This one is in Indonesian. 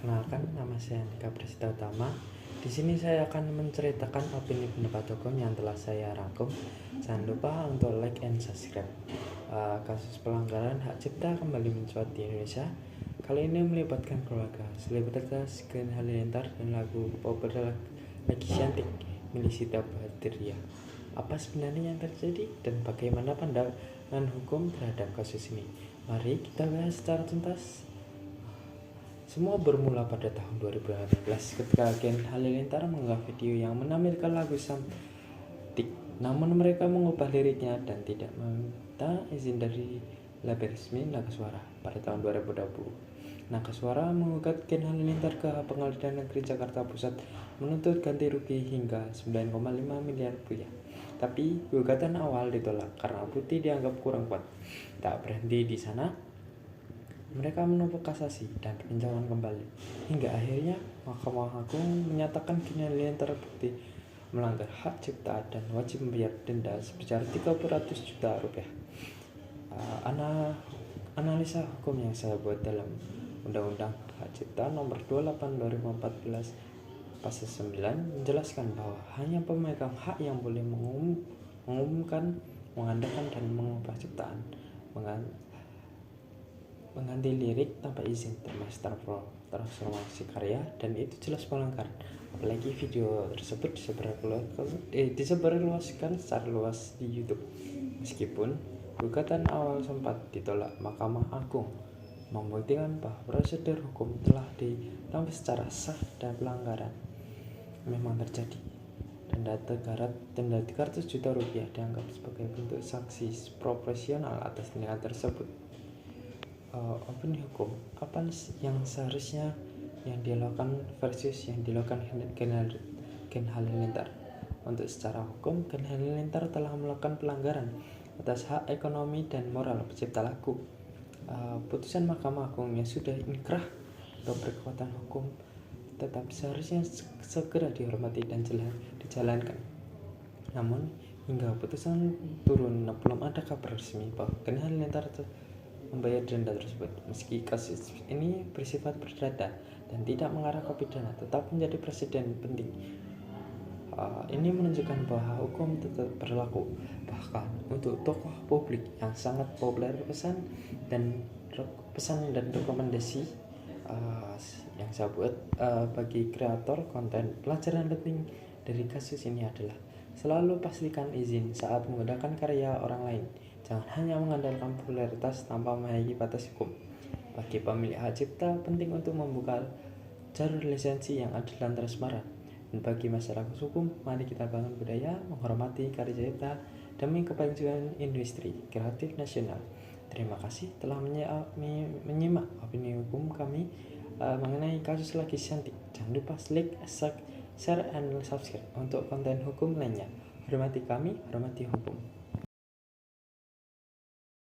Perkenalkan, nama saya Andika Prasita Utama. Di sini saya akan menceritakan opini pendapat hukum yang telah saya rangkum. Jangan lupa untuk like and subscribe. Kasus pelanggaran hak cipta kembali mencuat di Indonesia. Kali ini melibatkan keluarga selebritas Glenn Halilintar dan lagu populer lagi cantik milik Sita Badriah. Apa sebenarnya yang terjadi dan bagaimana pandangan hukum terhadap kasus ini? Mari kita bahas secara tuntas. Semua bermula pada tahun 2018 ketika Glenn Halilintar mengunggah video yang menampilkan lagu Cantik. Namun mereka mengubah liriknya dan tidak meminta izin dari label resmi Nakasuara pada tahun 2020. Nakasuara menggugat Glenn Halilintar ke Pengadilan Negeri Jakarta Pusat menuntut ganti rugi hingga 9,5 miliar rupiah. Tapi gugatan awal ditolak karena bukti dianggap kurang kuat. Tak berhenti di sana, mereka menumpuk kasasi dan peninjauan kembali, hingga akhirnya Mahkamah Agung menyatakan Glenn Halilintar terbukti melanggar hak cipta dan wajib membayar denda sebesar 300 juta rupiah. Analisa hukum yang saya buat dalam Undang-Undang Hak Cipta Nomor 28 2014 Pasal 9 menjelaskan bahwa hanya pemegang hak yang boleh mengumumkan, mengandalkan dan mengubah ciptaan, mengganti lirik tanpa izin, termasuk transformasi karya, dan itu jelas melanggar. Apalagi video tersebut disebarluaskan secara luas di YouTube. Meskipun gugatan awal sempat ditolak, Mahkamah Agung membuktikan bahwa prosedur hukum telah ditempuh secara sah dan pelanggaran memang terjadi. Denda 300 juta rupiah dianggap sebagai bentuk sanksi proporsional atas tindakan tersebut. Opini hukum, apa yang seharusnya yang dilakukan versus yang dilakukan Glenn Halilintar. Untuk secara hukum, Glenn Halilintar telah melakukan pelanggaran atas hak ekonomi dan moral pencipta lagu. Putusan Mahkamah Agung yang sudah inkrah atau berkekuatan hukum tetap seharusnya segera dihormati dan dijalankan. Namun hingga putusan turun belum ada kabar resmi bahwa Glenn Halilintar membayar denda tersebut. Meski kasus ini bersifat perdata dan tidak mengarah ke pidana, tetap menjadi presiden penting. Ini menunjukkan bahwa hukum tetap berlaku, bahkan untuk tokoh publik yang sangat populer. Pesan dan rekomendasi yang saya buat bagi kreator konten, pelajaran penting dari kasus ini adalah selalu pastikan izin saat menggunakan karya orang lain. Jangan hanya mengandalkan popularitas tanpa memiliki batas hukum. Bagi pemilik hak cipta, penting untuk membuka jalur lisensi yang adil dan transparan. Dan bagi masyarakat hukum, mari kita bangun budaya menghormati karya cipta demi kemajuan industri kreatif nasional. Terima kasih telah menyimak opini hukum kami mengenai kasus lagi cantik. Jangan lupa like, share, and subscribe untuk konten hukum lainnya. Hormati kami, hormati hukum.